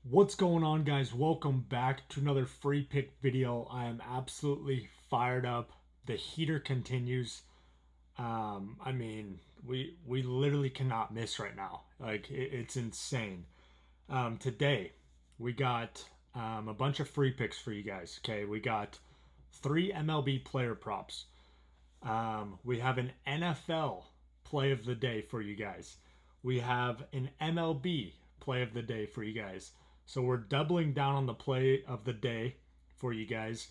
What's going on, guys? Welcome back to another free pick video. I am absolutely fired up. The heater continues. We literally cannot miss right now. It's insane. Today we got a bunch of free picks for you guys. Okay, we got 3 MLB player props. We have an NFL play of the day for you guys. We have an MLB play of the day for you guys. So we're doubling down on the play of the day for you guys.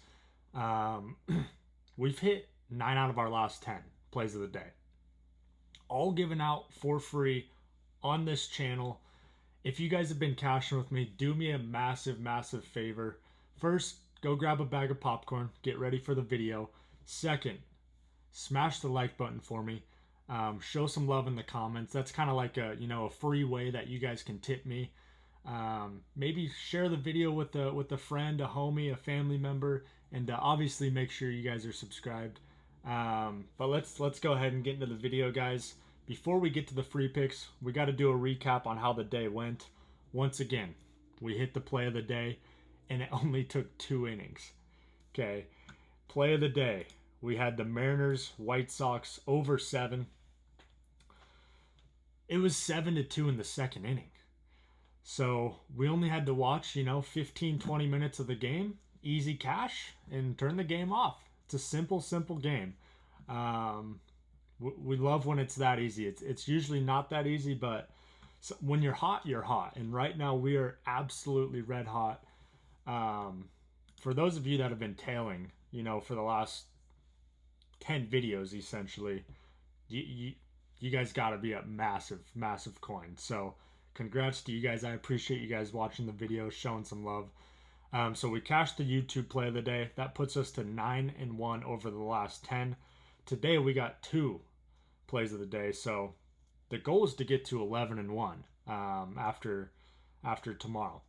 Um, we've hit 9 out of our last 10 plays of the day, all given out for free on this channel. If you guys have been cashing with me, do me a massive, massive favor. First, go grab a bag of popcorn, get ready for the video. Second, smash the like button for me. Show some love in the comments. That's kind of like a free way that you guys can tip me. Maybe share the video with a friend, a homie, a family member, and obviously make sure you guys are subscribed. But let's go ahead and get into the video, guys. Before we get to the free picks, we got to do a recap on how the day went. Once again, we hit the play of the day, and it only took 2 innings. Okay, play of the day. We had the Mariners White Sox over 7. It was 7-2 in the second inning. So we only had to watch, 15, 20 minutes of the game, easy cash, and turn the game off. It's a simple, simple game. We love when it's that easy. It's usually not that easy, but when you're hot, you're hot. And right now we are absolutely red hot. For those of you that have been tailing, for the last 10 videos, essentially, you guys got to be a massive, massive coin. So congrats to you guys. I appreciate you guys watching the video, showing some love. So we cashed the YouTube play of the day. That puts us to 9-1 over the last 10. Today we got 2 plays of the day. So the goal is to get to 11-1 after tomorrow.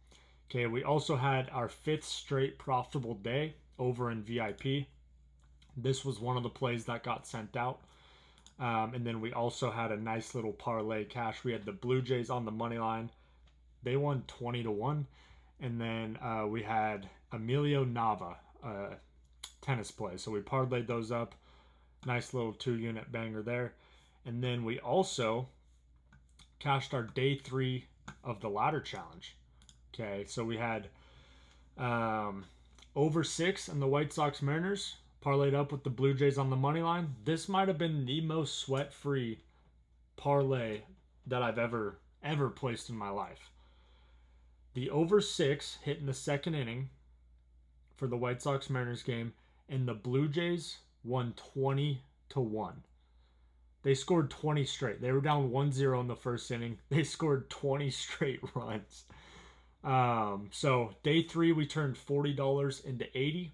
Okay, we also had our 5th straight profitable day over in VIP. This was one of the plays that got sent out. And then we also had a nice little parlay cash. We had the Blue Jays on the money line. They won 20-1. And then we had Emilio Nava, tennis play. So we parlayed those up. Nice little 2-unit banger there. And then we also cashed our day 3 of the ladder challenge. Okay, so we had over 6 in the White Sox Mariners. Parlayed up with the Blue Jays on the money line. This might have been the most sweat-free parlay that I've ever placed in my life. The over 6 hit in the second inning for the White Sox Mariners game, and the Blue Jays won 20-1. They scored 20 straight. They were down 1-0 in the first inning. They scored 20 straight runs. So day 3 we turned $40 into $80.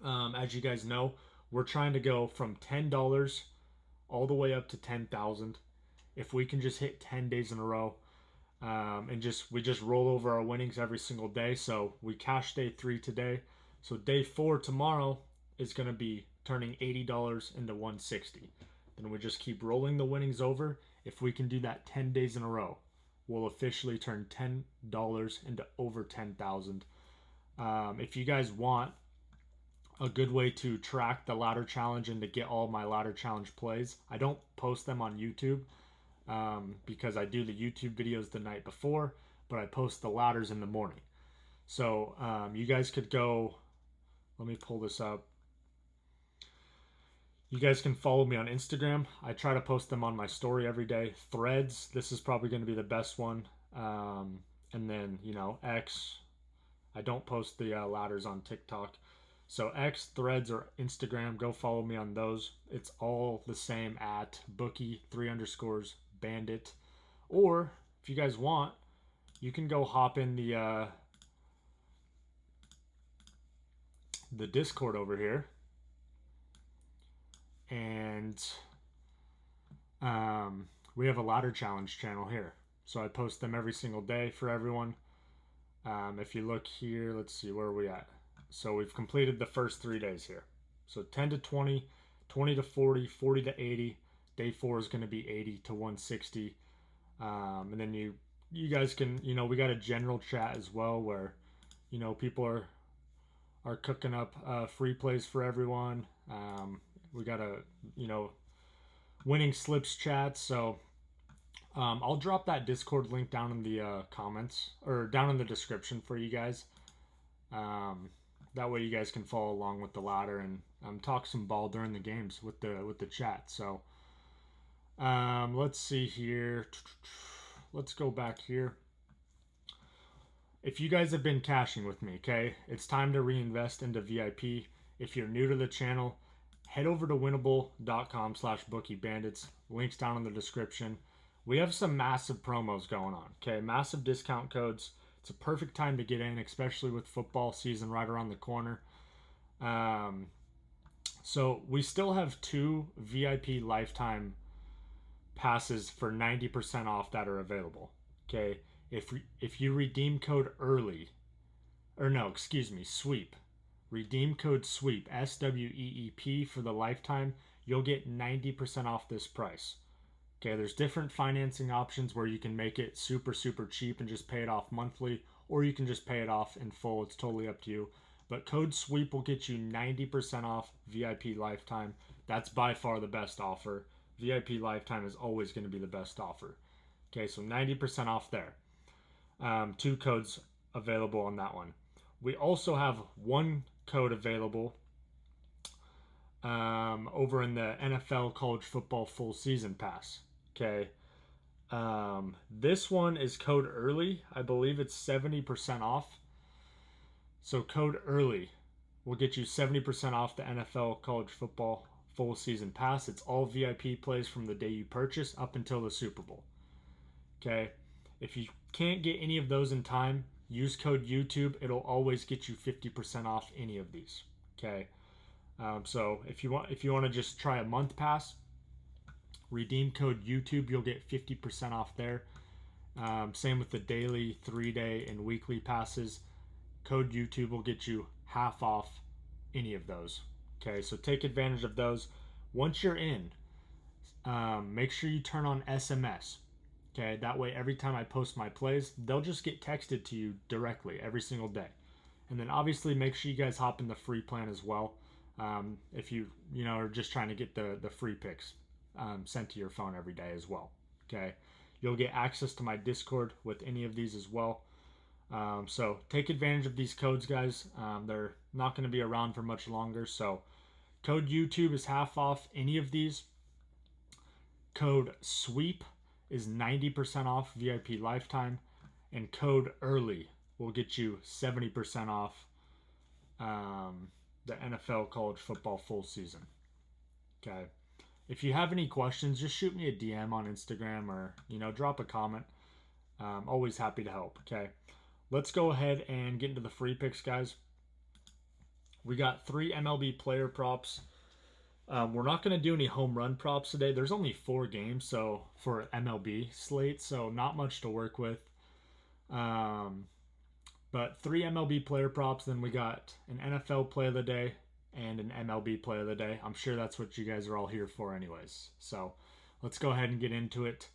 As you guys know, we're trying to go from $10 all the way up to 10,000. If we can just hit 10 days in a row, and we just roll over our winnings every single day. So we cashed day 3 today. So day 4 tomorrow is going to be turning $80 into 160. Then we just keep rolling the winnings over. If we can do that 10 days in a row, we'll officially turn $10 into over 10,000. If you guys want a good way to track the ladder challenge and to get all my ladder challenge plays, I don't post them on YouTube because I do the YouTube videos the night before, but I post the ladders in the morning. So you guys could go, let me pull this up. You guys can follow me on Instagram. I try to post them on my story every day. Threads, this is probably going to be the best one. And then, X. I don't post the ladders on TikTok. So X, Threads, or Instagram, go follow me on those. It's all the same at bookie_bandit. Or if you guys want, you can go hop in the Discord over here. And we have a ladder challenge channel here. So I post them every single day for everyone. If you look here, let's see, where are we at? So we've completed the first 3 days here. So 10-20, 20-40, 40-80. Day 4 is going to be 80 to 160. And then you you guys can, we got a general chat as well where, people are cooking up free plays for everyone. We got a, winning slips chat. So I'll drop that Discord link down in the comments or down in the description for you guys. That way you guys can follow along with the ladder and talk some ball during the games with the chat. So let's see here. Let's go back here. If you guys have been cashing with me, okay, it's time to reinvest into VIP. If you're new to the channel, head over to winnable.com/bookiebandits. Links down in the description. We have some massive promos going on, okay? Massive discount codes. It's a perfect time to get in, especially with football season right around the corner. So we still have 2 VIP lifetime passes for 90% off that are available, okay? If you redeem code sweep. Redeem code SWEEP, SWEEP for the lifetime, you'll get 90% off this price. Okay, there's different financing options where you can make it super, super cheap and just pay it off monthly, or you can just pay it off in full. It's totally up to you. But code SWEEP will get you 90% off VIP lifetime. That's by far the best offer. VIP lifetime is always going to be the best offer. Okay, so 90% off there. 2 codes available on that one. We also have 1 code available over in the NFL College Football Full Season Pass. Okay. This one is code early. I believe it's 70% off. So code early will get you 70% off the NFL College Football Full Season Pass. It's all VIP plays from the day you purchase up until the Super Bowl. Okay. If you can't get any of those in time, use code YouTube. It'll always get you 50% off any of these. Okay. So if you want to just try a month pass, redeem code YouTube. You'll get 50% off there. Same with the daily, 3-day, and weekly passes. Code YouTube will get you half off any of those. Okay, so take advantage of those. Once you're in, make sure you turn on SMS. Okay, that way every time I post my plays, they'll just get texted to you directly every single day. And then obviously make sure you guys hop in the free plan as well. If you are just trying to get the free picks sent to your phone every day as well. Okay, you'll get access to my Discord with any of these as well. So take advantage of these codes, guys. They're not going to be around for much longer. So code YouTube is half off any of these. Code SWEEP is 90% off VIP lifetime, and code early will get you 70% off the NFL College Football Full Season. Okay. If you have any questions, just shoot me a DM on Instagram or, drop a comment. Always happy to help. Okay. Let's go ahead and get into the free picks, guys. We got 3 MLB player props. We're not going to do any home run props today. There's only 4 games for MLB slate, so not much to work with. But 3 MLB player props. Then we got an NFL play of the day and an MLB play of the day. I'm sure that's what you guys are all here for anyways. So let's go ahead and get into it.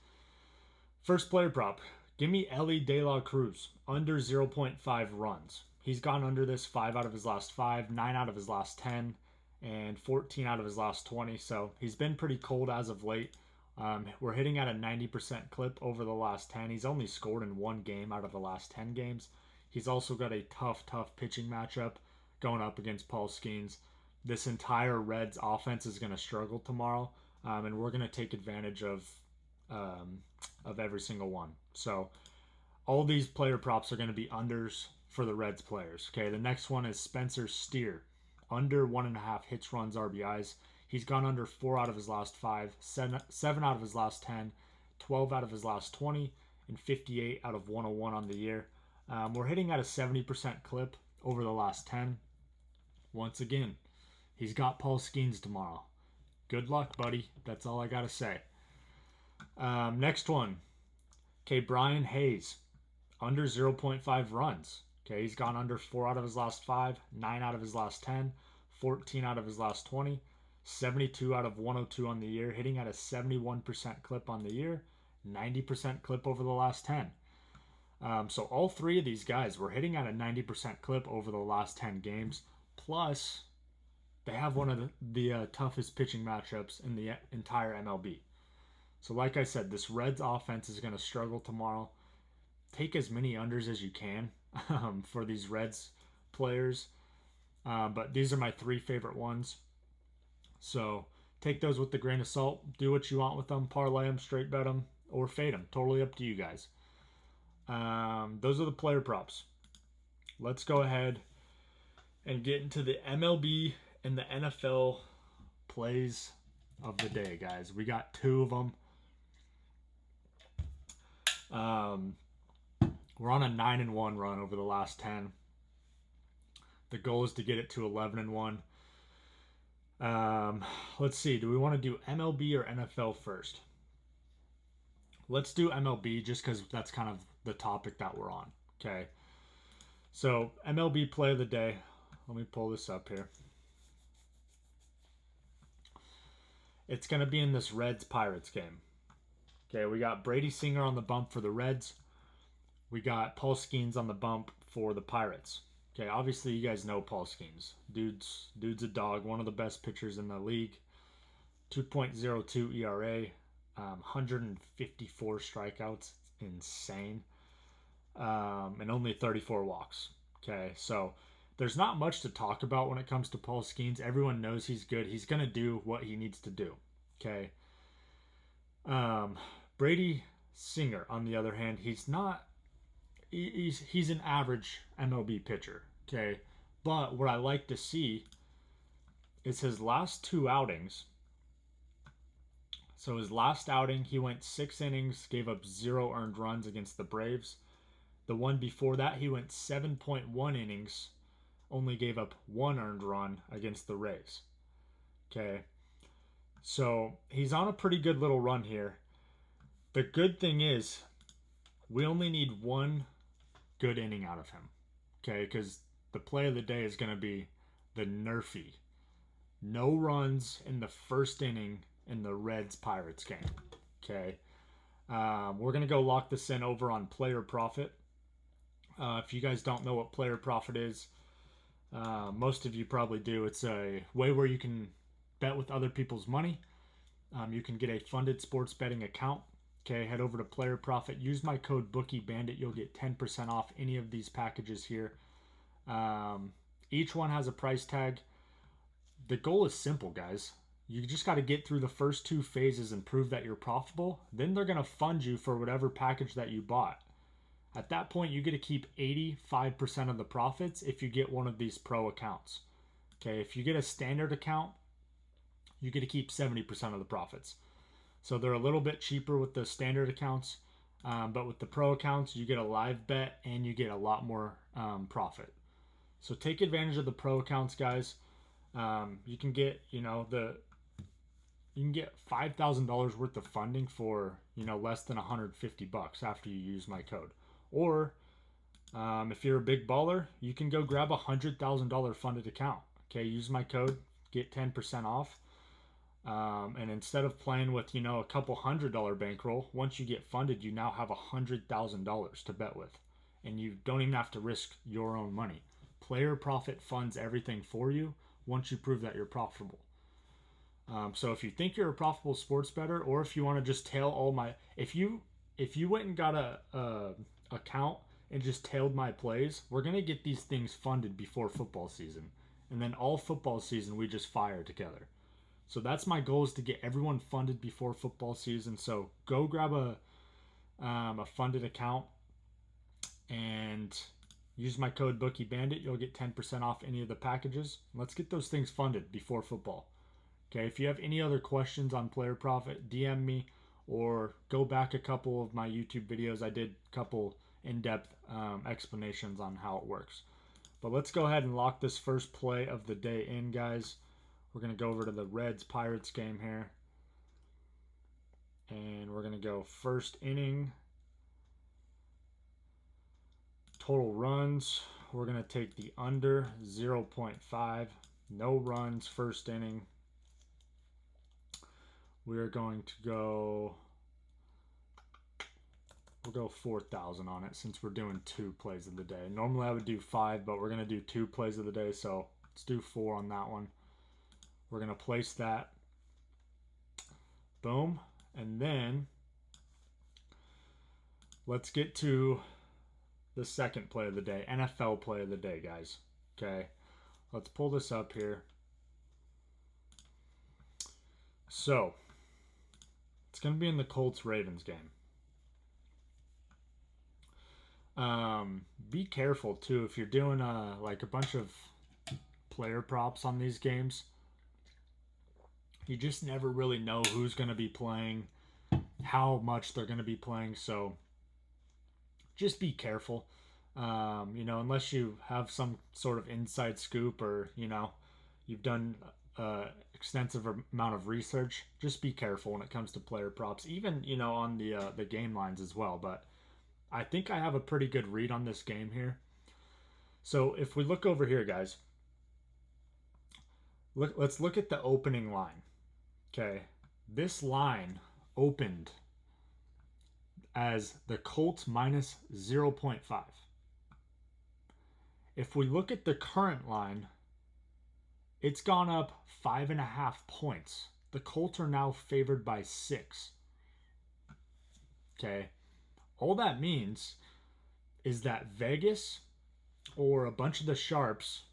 First player prop. Give me Elly De La Cruz, under 0.5 runs. He's gone under this 5 out of his last 5, 9 out of his last 10, and 14 out of his last 20. So he's been pretty cold as of late. We're hitting at a 90% clip over the last 10. He's only scored in 1 game out of the last 10 games. He's also got a tough pitching matchup going up against Paul Skeens. This entire Reds offense is going to struggle tomorrow, and we're going to take advantage of every single one. So all these player props are going to be unders for the Reds players. Okay, the next one is Spencer Steer, under 1.5 hits, runs, RBIs. He's gone under 4 out of his last 5, 7 out of his last 10, 12 out of his last 20, and 58 out of 101 on the year. We're hitting at a 70% clip over the last 10. Once again, he's got Paul Skeens tomorrow. Good luck, buddy. That's all I got to say. Next one. Okay, Brian Hayes, under 0.5 runs. Okay, he's gone under 4 out of his last 5, 9 out of his last 10, 14 out of his last 20, 72 out of 102 on the year, hitting at a 71% clip on the year, 90% clip over the last 10. So all three of these guys were hitting at a 90% clip over the last 10 games. Plus, they have one of the toughest pitching matchups in the entire MLB. So like I said, this Reds offense is going to struggle tomorrow. Take as many unders as you can for these Reds players. But these are my three favorite ones. So take those with a grain of salt. Do what you want with them. Parlay them, straight bet them, or fade them. Totally up to you guys. Those are the player props. Let's go ahead and get into the MLB and the NFL plays of the day, guys. We got two of them. We're on a 9-1 run over the last 10. The goal is to get it to 11-1. Let's see. Do we want to do MLB or NFL first? Let's do MLB just because that's kind of the topic that we're on. Okay. So, MLB play of the day. Let me pull this up here. It's going to be in this Reds-Pirates game. Okay, we got Brady Singer on the bump for the Reds. We got Paul Skeens on the bump for the Pirates. Okay, obviously you guys know Paul Skeens. Dude's a dog, one of the best pitchers in the league. 2.02 ERA, 154 strikeouts, insane. And only 34 walks. Okay, so there's not much to talk about when it comes to Paul Skeens. Everyone knows he's good. He's going to do what he needs to do. Okay. Brady Singer, on the other hand, he's an average MLB pitcher. Okay. But what I like to see is his last two outings. So his last outing, he went 6 innings, gave up 0 earned runs against the Braves. The one before that, he went 7.1 innings, only gave up 1 earned run against the Rays. Okay. So he's on a pretty good little run here. The good thing is we only need 1 good inning out of him. Okay, because the play of the day is going to be the Nerfy. No runs in the first inning in the Reds-Pirates game. Okay. We're going to go lock this in over on player profit. If you guys don't know what player profit is, most of you probably do. It's a way where you can bet with other people's money. You can get a funded sports betting account. Okay, head over to Player Profit. Use my code BOOKIEBANDIT. You'll get 10% off any of these packages here. Each one has a price tag. The goal is simple, guys. You just got to get through the first 2 phases and prove that you're profitable. Then they're going to fund you for whatever package that you bought. At that point, you get to keep 85% of the profits if you get one of these pro accounts. Okay, if you get a standard account, you get to keep 70% of the profits. So they're a little bit cheaper with the standard accounts, but with the pro accounts, you get a live bet and you get a lot more profit. So take advantage of the pro accounts, guys. You can get, you can get $5,000 worth of funding for, less than $150 after you use my code. Or if you're a big baller, you can go grab a $100,000 funded account. Okay, use my code, get 10% off. And instead of playing with, a couple $100 bankroll, once you get funded, you now have $100,000 to bet with. And you don't even have to risk your own money. Player Profit funds everything for you once you prove that you're profitable. So if you think you're a profitable sports bettor, or if you want to just tail all my... If you went and got a account and just tailed my plays, we're going to get these things funded before football season. And then all football season, we just fire together. So that's my goal, is to get everyone funded before football season. So go grab a funded account and use my code BOOKIEBANDIT. You'll get 10% off any of the packages. Let's get those things funded before football. Okay, if you have any other questions on Player Profit, DM me or go back a couple of my YouTube videos. I did a couple in-depth explanations on how it works. But let's go ahead and lock this first play of the day in, guys. We're going to go over to the Reds-Pirates game here. And we're going to go first inning. Total runs. We're going to take the under 0.5. No runs first inning. We're going to go We'll go 4,000 on it since we're doing 2 plays of the day. Normally I would do 5, but we're going to do 2 plays of the day, so let's do 4 on that one. We're going to place that. Boom. And then let's get to the second play of the day, NFL play of the day, guys. Okay, let's pull this up here. So, it's going to be in the Colts-Ravens game. Be careful, too, if you're doing like a bunch of player props on these games. You just never really know who's going to be playing, how much they're going to be playing, so just be careful. You know, unless you have some sort of inside scoop or, you know, you've done extensive amount of research, just be careful when it comes to player props, even, you know, on the game lines as well. But I think I have a pretty good read on this game here. So if we look over here, guys, let's look at the opening line. Okay, this line opened as the Colts minus 0.5. If we look at the current line, it's gone up 5.5 points. The Colts are now favored by 6. Okay, all that means is that Vegas or a bunch of the sharps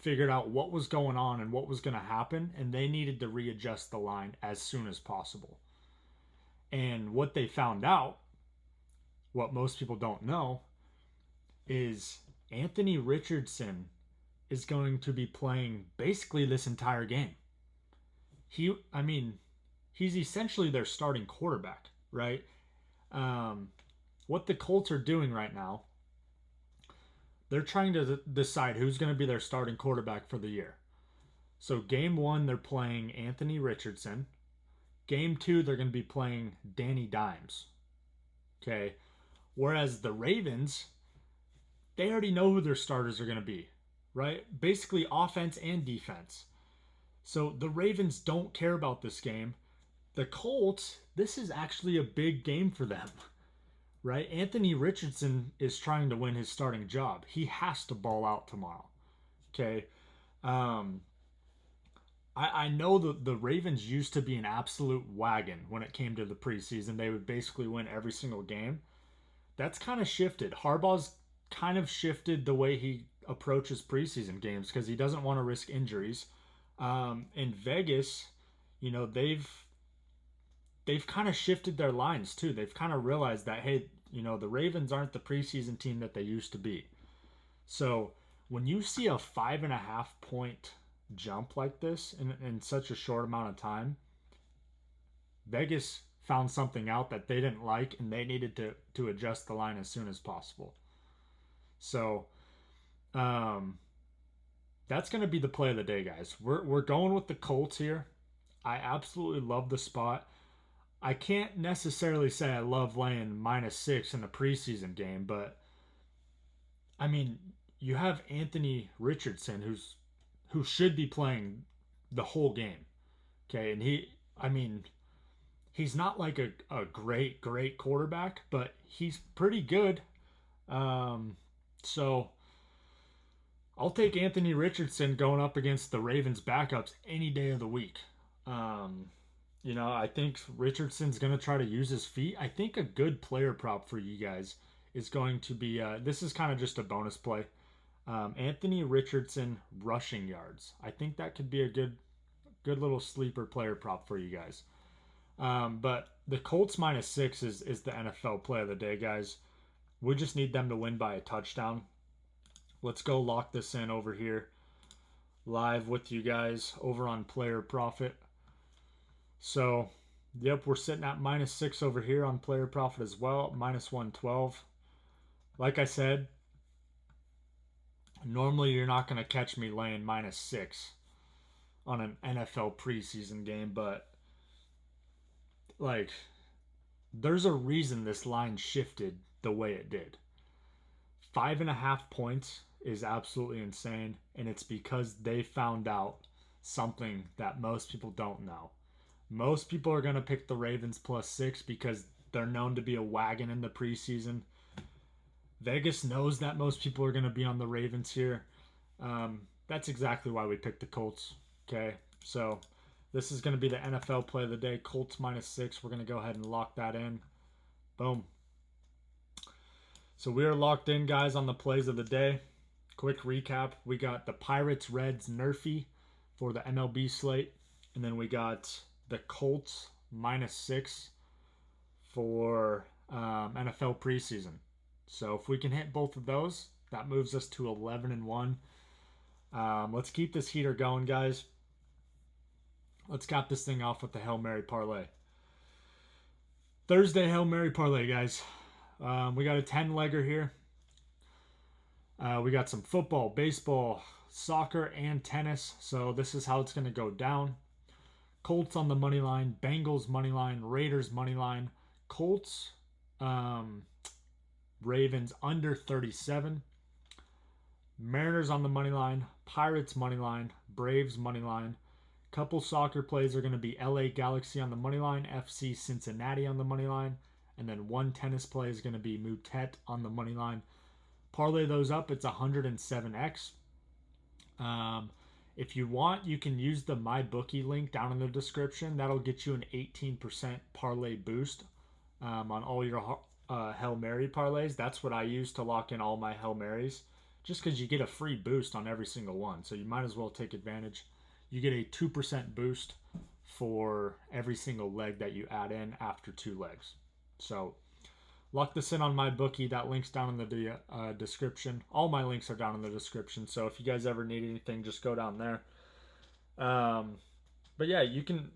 figured out what was going on and what was going to happen, and they needed to readjust the line as soon as possible. And what they found out, what most people don't know, is Anthony Richardson is going to be playing basically this entire game. He's essentially their starting quarterback, right? What the Colts are doing right now, they're trying to decide who's going to be their starting quarterback for the year. So game 1, they're playing Anthony Richardson. Game 2, they're going to be playing Danny Dimes. Okay. Whereas the Ravens, they already know who their starters are going to be, right? Basically offense and defense. So the Ravens don't care about this game. The Colts, this is actually a big game for them, right? Anthony Richardson is trying to win his starting job. He has to ball out tomorrow. Okay. I know the Ravens used to be an absolute wagon when it came to the preseason. They would basically win every single game. That's kind of shifted. Harbaugh's kind of shifted the way he approaches preseason games because he doesn't want to risk injuries. In Vegas, you know, they've kind of shifted their lines too. They've kind of realized that, hey, you know, the Ravens aren't the preseason team that they used to be. So when you see a 5.5 point jump like this in such a short amount of time, Vegas found something out that they didn't like, and they needed to adjust the line as soon as possible. So that's going to be the play of the day, guys. We're going with the Colts here. I absolutely love the spot. I can't necessarily say I love laying -6 in a preseason game, but I mean, you have Anthony Richardson who should be playing the whole game. Okay, and he's not like a great quarterback, but he's pretty good. So I'll take Anthony Richardson going up against the Ravens backups any day of the week. You know, I think Richardson's going to try to use his feet. I think a good player prop for you guys is going to be, this is kind of just a bonus play. Anthony Richardson rushing yards. I think that could be a good little sleeper player prop for you guys. But the Colts -6 is the NFL play of the day, guys. We just need them to win by a touchdown. Let's go lock this in over here live with you guys over on Player Profit. So, yep, we're sitting at -6 over here on Player Profit as well, -112. Like I said, normally you're not going to catch me laying -6 on an NFL preseason game, but like, there's a reason this line shifted the way it did. 5.5 points is absolutely insane, and it's because they found out something that most people don't know. Most people are going to pick the Ravens +6 because They're known to be a wagon in the preseason. Vegas knows that most people are going to be on the Ravens here. That's exactly why we picked the Colts. Okay, so this is going to be the NFL play of the day. Colts -6. We're going to go ahead and lock that in. Boom. So we are locked in, guys, on the plays of the day. Quick recap. We got the Pirates, Reds, Nerfy for the MLB slate. And then we got the Colts -6 for NFL preseason. So if we can hit both of those, that moves us to 11-1. Let's keep this heater going, guys. Let's cap this thing off with the Hail Mary parlay. Thursday Hail Mary parlay, guys. We got a 10-legger here. We got some football, baseball, soccer, and tennis. So this is how it's going to go down. Colts on the money line, Bengals money line, Raiders money line, Colts, Ravens under 37. Mariners on the money line, Pirates money line, Braves money line. Couple soccer plays are going to be LA Galaxy on the money line, FC Cincinnati on the money line, and then one tennis play is going to be Mutet on the money line. Parlay those up, it's 107x. If you want, you can use the MyBookie link down in the description. That'll get you an 18% parlay boost on all your Hail Mary parlays. That's what I use to lock in all my Hail Marys, just because you get a free boost on every single one. So you might as well take advantage. You get a 2% boost for every single leg that you add in after 2 legs. So lock this in on MyBookie. That link's down in the description. All my links are down in the description. So if you guys ever need anything, just go down there. But yeah, you can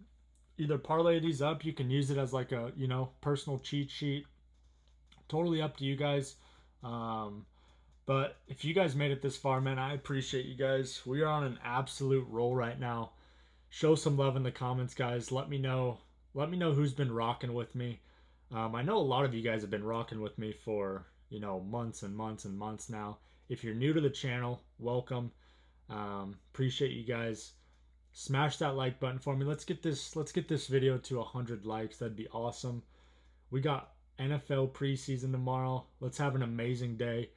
either parlay these up. You can use it as like a, personal cheat sheet. Totally up to you guys. But if you guys made it this far, man, I appreciate you guys. We are on an absolute roll right now. Show some love in the comments, guys. Let me know who's been rocking with me. I know a lot of you guys have been rocking with me for, months and months and months now. If you're new to the channel, welcome. Appreciate you guys. Smash that like button for me. Let's get this video to 100 likes. That'd be awesome. We got NFL preseason tomorrow. Let's have an amazing day.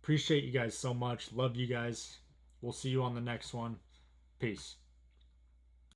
Appreciate you guys so much. Love you guys. We'll see you on the next one. Peace.